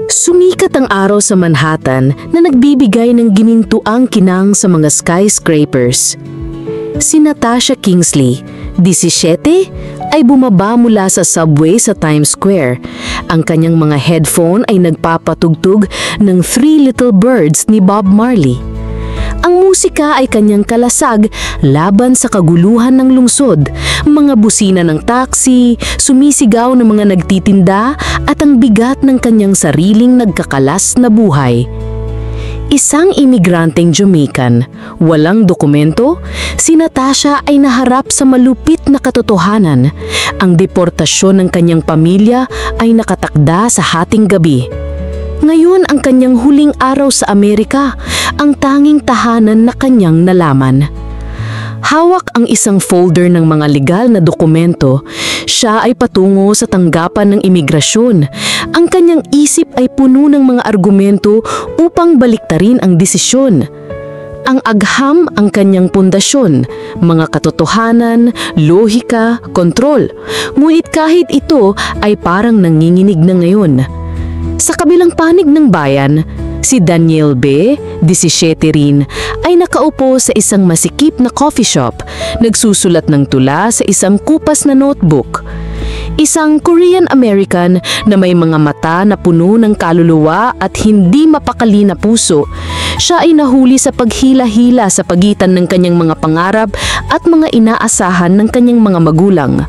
Sumikat ang araw sa Manhattan na nagbibigay ng ginintuang kinang sa mga skyscrapers. Si Natasha Kingsley, 17, ay bumaba mula sa subway sa Times Square. Ang kanyang mga headphone ay nagpapatugtog ng Three Little Birds ni Bob Marley. Ang musika ay kanyang kalasag laban sa kaguluhan ng lungsod, mga busina ng taxi, sumisigaw ng mga nagtitinda at ang bigat ng kanyang sariling nagkakalas na buhay. Isang imigranteng Jamaican, walang dokumento, si Natasha ay naharap sa malupit na katotohanan. Ang deportasyon ng kanyang pamilya ay nakatakda sa hating gabi. Ngayon ang kanyang huling araw sa Amerika, ang tanging tahanan na kanyang nalaman. Hawak ang isang folder ng mga legal na dokumento, siya ay patungo sa tanggapan ng imigrasyon. Ang kanyang isip ay puno ng mga argumento upang baliktarin ang desisyon. Ang agham ang kanyang pundasyon, mga katotohanan, lohika, kontrol. Ngunit kahit ito ay parang nanginginig na ngayon. Sa kabilang panig ng bayan, si Daniel B., 17 rin, ay nakaupo sa isang masikip na coffee shop, nagsusulat ng tula sa isang kupas na notebook. Isang Korean-American na may mga mata na puno ng kaluluwa at hindi mapakali na puso. Siya ay nahuli sa paghila-hila sa pagitan ng kanyang mga pangarap at mga inaasahan ng kanyang mga magulang.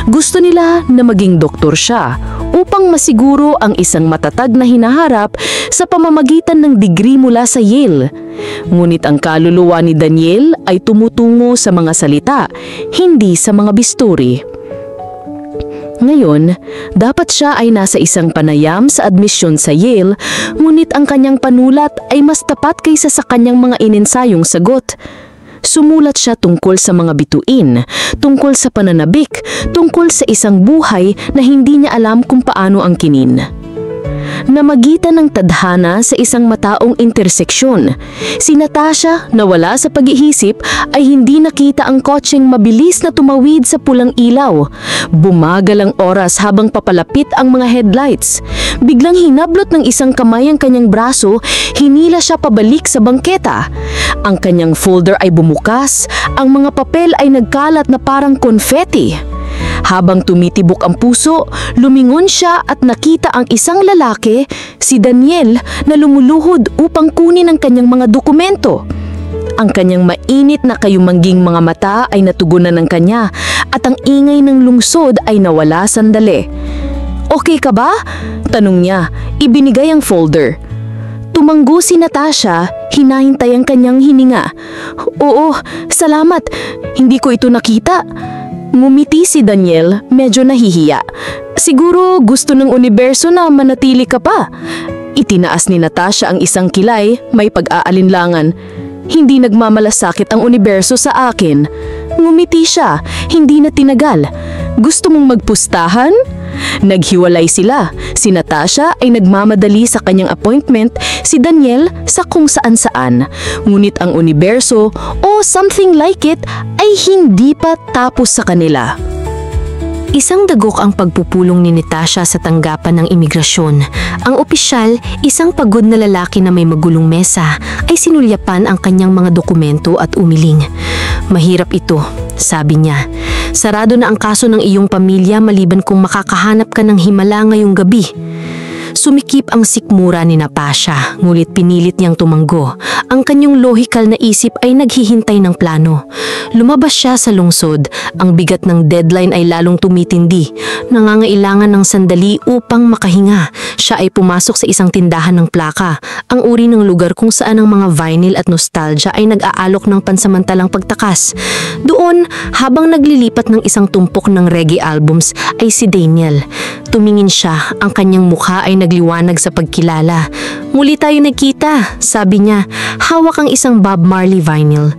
Gusto nila na maging doktor siya upang masiguro ang isang matatag na hinaharap sa pamamagitan ng degree mula sa Yale. Ngunit ang kaluluwa ni Daniel ay tumutungo sa mga salita, hindi sa mga bisturi. Ngayon, dapat siya ay nasa isang panayam sa admisyon sa Yale, ngunit ang kanyang panulat ay mas tapat kaysa sa kanyang mga inensayong sagot. Sumulat siya tungkol sa mga bituin, tungkol sa pananabik, tungkol sa isang buhay na hindi niya alam kung paano angkinin. Namagitan ng tadhana sa isang mataong interseksyon, si Natasha na wala sa pag-iisip ay hindi nakita ang kotseng mabilis na tumawid sa pulang ilaw. Bumagal ang oras habang papalapit ang mga headlights. Biglang hinablot ng isang kamay ang kanyang braso, hinila siya pabalik sa bangketa. Ang kanyang folder ay bumukas, ang mga papel ay nagkalat na parang confetti. Habang tumitibok ang puso, lumingon siya at nakita ang isang lalaki, si Daniel, na lumuluhod upang kunin ang kanyang mga dokumento. Ang kanyang mainit na kayumangging mga mata ay natugunan ng kanya at ang ingay ng lungsod ay nawala sandali. "Okay ka ba?" tanong niya. Ibinigay ang folder. Tumanggo si Natasha, hinahintay ang kanyang hininga. "Oo, salamat. Hindi ko ito nakita." Ngumiti si Daniel, medyo nahihiya. "Siguro gusto ng universo na manatili ka pa." Itinaas ni Natasha ang isang kilay, may pag-aalinlangan. "Hindi nagmamalasakit ang universo sa akin." Ngumiti siya, hindi na tinagal. "Gusto mong magpustahan?" Naghiwalay sila. Si Natasha ay nagmamadali sa kanyang appointment, si Daniel sa kung saan-saan. Ngunit ang universo o something like it ay hindi pa tapos sa kanila. Isang dagok ang pagpupulong ni Natasha sa tanggapan ng imigrasyon. Ang opisyal, isang pagod na lalaki na may magulong mesa, ay sinulyapan ang kanyang mga dokumento at umiling. "Mahirap ito," sabi niya. "Sarado na ang kaso ng iyong pamilya maliban kung makakahanap ka ng himala ngayong gabi." Sumikip ang sikmura ni Natasha, ngulit pinilit niyang tumanggo. Ang kanyang lohikal na isip ay naghihintay ng plano. Lumabas siya sa lungsod. Ang bigat ng deadline ay lalong tumitindi. Nangangailangan ng sandali upang makahinga. Siya ay pumasok sa isang tindahan ng plaka, ang uri ng lugar kung saan ang mga vinyl at nostalgia ay nag-aalok ng pansamantalang pagtakas. Doon, habang naglilipat ng isang tumpok ng reggae albums, ay si Daniel. Tumingin siya, ang kanyang mukha ay nagliwanag sa pagkilala. "Muli tayo nagkita," sabi niya. Hawak ang isang Bob Marley vinyl.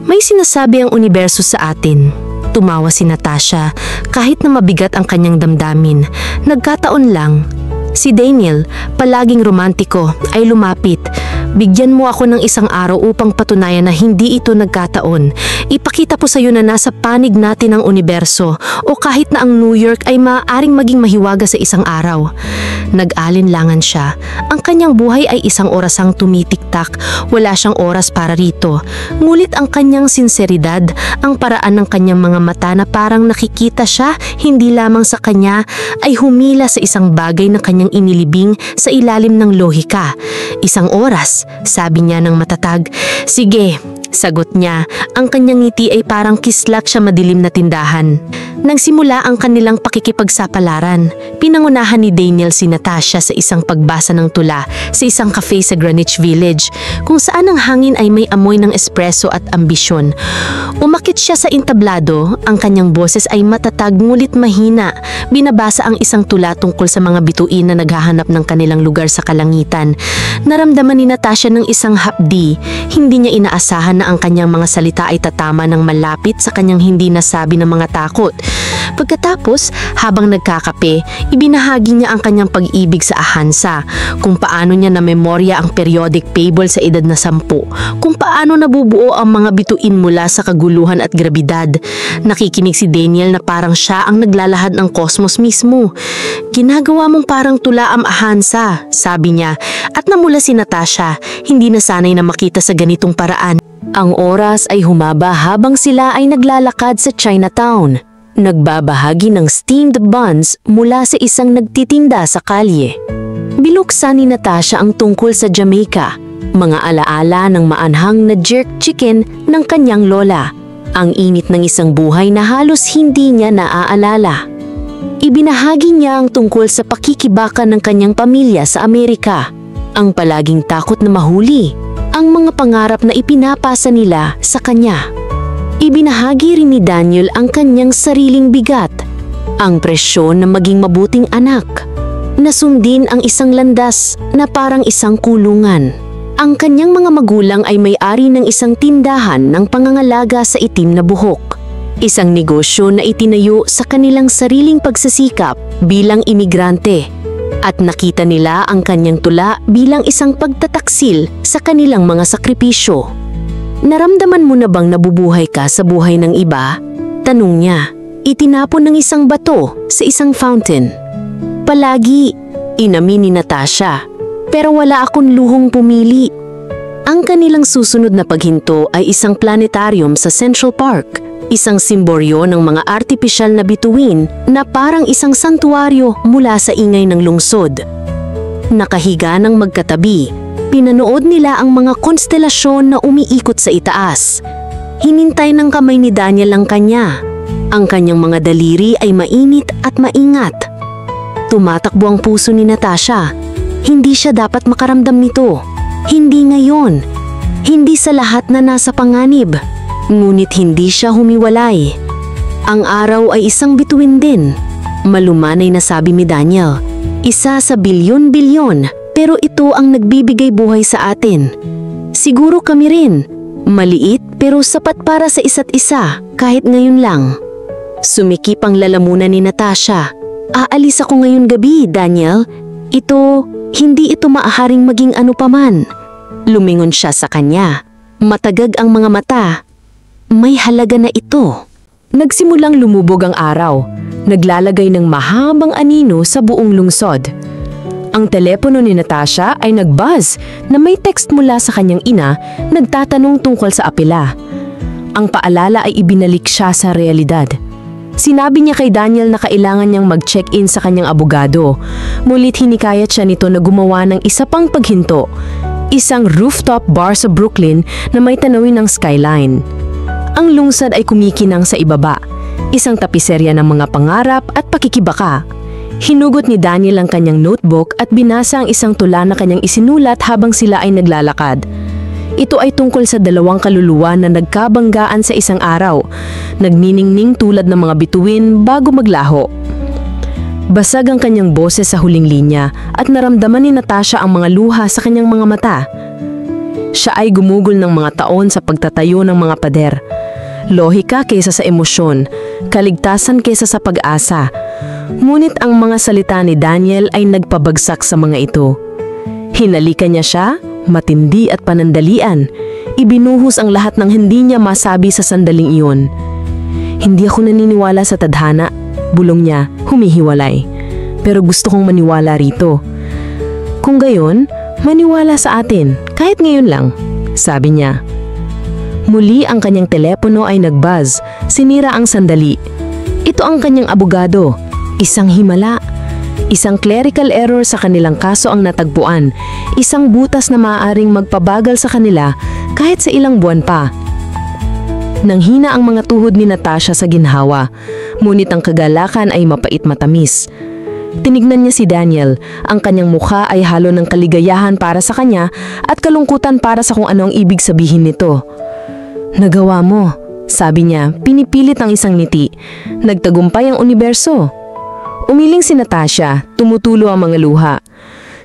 "May sinasabi ang universo sa atin." Tumawa si Natasha, kahit na mabigat ang kanyang damdamin. Nagkataon lang. Si Daniel, palaging romantiko, ay lumapit. Bigyan mo ako ng isang araw upang patunayan na hindi ito nagkataon. Ipakita po sa iyo na nasa panig natin ang universo o kahit na ang New York ay maaaring maging mahiwaga sa isang araw. Nag-alinlangan siya. Ang kanyang buhay ay isang orasang tumitiktak. Wala siyang oras para rito. Ngulit ang kanyang sinseridad, ang paraan ng kanyang mga mata na parang nakikita siya hindi lamang sa kanya ay humila sa isang bagay na kanyang inilibing sa ilalim ng lohika. Isang oras, sabi niya ng matatag. Sige, sagot niya. Ang kanyang ngiti ay parang kislat sa madilim na tindahan. Nagsimula ang kanilang pakikipagsapalaran. Pinangunahan ni Daniel si Natasha sa isang pagbasa ng tula sa isang cafe sa Greenwich Village kung saan ang hangin ay may amoy ng espresso at ambisyon. Umakit siya sa entablado, ang kanyang boses ay matatag ngulit mahina. Binabasa ang isang tula tungkol sa mga bituin na naghahanap ng kanilang lugar sa kalangitan. Naramdaman ni Natasha ng isang hapdi. Hindi niya inaasahan na ang kanyang mga salita ay tatama ng malapit sa kanyang hindi nasabi ng mga takot. Pagkatapos, habang nagkakape, ibinahagi niya ang kanyang pag-ibig sa ahansa, kung paano niya namemorya ang periodic table sa edad na 10, kung paano nabubuo ang mga bituin mula sa kaguluhan at grabidad. Nakikinig si Daniel na parang siya ang naglalahad ng kosmos mismo. Ginagawa mong parang tula ang ahansa, sabi niya, at namula si Natasha, hindi na sanay na makita sa ganitong paraan. Ang oras ay humaba habang sila ay naglalakad sa Chinatown. Nagbabahagi ng steamed buns mula sa isang nagtitinda sa kalye. Binuksan ni Natasha ang tungkol sa Jamaica, mga alaala ng maanhang na jerk chicken ng kanyang lola, ang init ng isang buhay na halos hindi niya naaalala. Ibinahagi niya ang tungkol sa pakikibaka ng kanyang pamilya sa Amerika, ang palaging takot na mahuli, ang mga pangarap na ipinapasa nila sa kanya. Ibinahagi rin ni Daniel ang kanyang sariling bigat, ang presyon na maging mabuting anak, na sundin ang isang landas na parang isang kulungan. Ang kanyang mga magulang ay may-ari ng isang tindahan ng pangangalaga sa itim na buhok, isang negosyo na itinayo sa kanilang sariling pagsasikap bilang imigrante, at nakita nila ang kanyang tula bilang isang pagtataksil sa kanilang mga sakripisyo. Naramdaman mo na bang nabubuhay ka sa buhay ng iba? Tanong niya. Itinapon ng isang bato sa isang fountain. Palagi, inamin ni Natasha. Pero wala akong luhong pumili. Ang kanilang susunod na paghinto ay isang planetarium sa Central Park. Isang simboryo ng mga artipisyal na bituin na parang isang santuaryo mula sa ingay ng lungsod. Nakahiga ng magkatabi, pinanood nila ang mga konstelasyon na umiikot sa itaas. Hinintay ng kamay ni Daniel ang kanya. Ang kanyang mga daliri ay mainit at maingat. Tumatakbo ang puso ni Natasha. Hindi siya dapat makaramdam nito. Hindi ngayon. Hindi sa lahat na nasa panganib. Ngunit hindi siya humiwalay. Ang araw ay isang bituin din. Malumanay na sabi ni Daniel. Isa sa bilyon-bilyon. Pero ito ang nagbibigay buhay sa atin. Siguro kami rin. Maliit pero sapat para sa isa't isa kahit ngayon lang. Sumikip ang lalamunan ni Natasha. Aalis ako ngayon gabi, Daniel. Hindi ito maaaring maging ano paman. Lumingon siya sa kanya. Matagag ang mga mata. May halaga na ito. Nagsimulang lumubog ang araw. Naglalagay ng mahabang anino sa buong lungsod. Ang telepono ni Natasha ay nag-buzz na may text mula sa kanyang ina nagtatanong tungkol sa apela. Ang paalala ay ibinalik siya sa realidad. Sinabi niya kay Daniel na kailangan niyang mag-check-in sa kanyang abogado. Mulit hinikayat siya nito na gumawa ng isa pang paghinto, isang rooftop bar sa Brooklyn na may tanawin ng skyline. Ang lungsod ay kumikinang sa ibaba, isang tapiserya ng mga pangarap at pakikibaka. Hinugot ni Daniel ang kanyang notebook at binasa ang isang tula na kanyang isinulat habang sila ay naglalakad. Ito ay tungkol sa dalawang kaluluwa na nagkabanggaan sa isang araw, nagniningning tulad ng mga bituin bago maglaho. Basag ang kanyang boses sa huling linya at naramdaman ni Natasha ang mga luha sa kanyang mga mata. Siya ay gumugol ng mga taon sa pagtatayo ng mga pader. Lohika kaysa sa emosyon, kaligtasan kaysa sa pag-asa. Ngunit ang mga salita ni Daniel ay nagpabagsak sa mga ito. Hinalikan niya siya, matindi at panandalian. Ibinuhos ang lahat ng hindi niya masabi sa sandaling iyon. Hindi ako naniniwala sa tadhana, bulong niya, humihiwalay. Pero gusto kong maniwala rito. Kung gayon, maniwala sa atin, kahit ngayon lang, sabi niya. Muli ang kanyang telepono ay nag-buzz, sinira ang sandali. Ito ang kanyang abogado, isang himala. Isang clerical error sa kanilang kaso ang natagpuan, isang butas na maaaring magpabagal sa kanila kahit sa ilang buwan pa. Nanghina ang mga tuhod ni Natasha sa ginhawa, ngunit ang kagalakan ay mapait matamis. Tinignan niya si Daniel, ang kanyang mukha ay halo ng kaligayahan para sa kanya at kalungkutan para sa kung ano ang ibig sabihin nito. Nagawa mo, sabi niya, pinipilit ang isang ngiti. Nagtagumpay ang universo. Umiling si Natasha, tumutulo ang mga luha.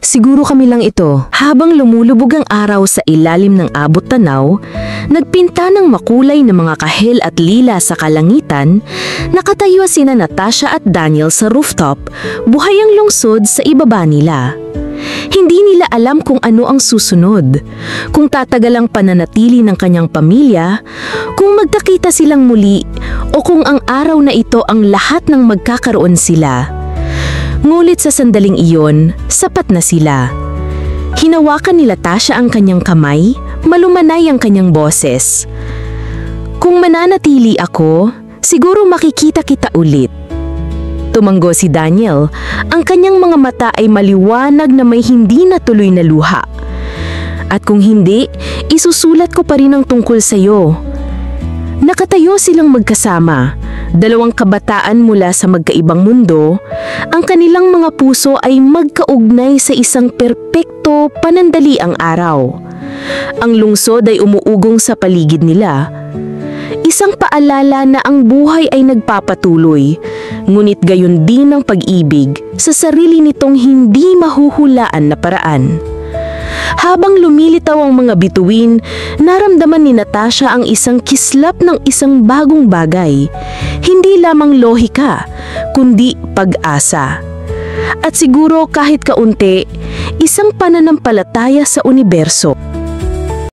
Siguro kami lang ito. Habang lumulubog ang araw sa ilalim ng abot tanaw, nagpinta ng makulay na mga kahel at lila sa kalangitan, nakatayo sina Natasha at Daniel sa rooftop, buhay ang lungsod sa ibaba nila. Hindi nila alam kung ano ang susunod, kung tatagal ang pananatili ng kanyang pamilya, kung magkakita silang muli, o kung ang araw na ito ang lahat ng magkakaroon sila. Ngulit sa sandaling iyon, sapat na sila. Hinawakan ni Natasha ang kanyang kamay, malumanay ang kanyang boses. Kung mananatili ako, siguro makikita kita ulit. Tumanggo si Daniel, ang kanyang mga mata ay maliwanag na may hindi natuloy na luha. At kung hindi, isusulat ko pa rin ang tungkol sa iyo. Nakatayo silang magkasama, dalawang kabataan mula sa magkaibang mundo, ang kanilang mga puso ay magkaugnay sa isang perpekto panandaliang araw. Ang lungsod ay umuugong sa paligid nila. Isang paalala na ang buhay ay nagpapatuloy, ngunit gayon din ang pag-ibig sa sarili nitong hindi mahuhulaan na paraan. Habang lumilitaw ang mga bituin, naramdaman ni Natasha ang isang kislap ng isang bagong bagay. Hindi lamang lohika, kundi pag-asa. At siguro kahit kaunti, isang pananampalataya sa universo.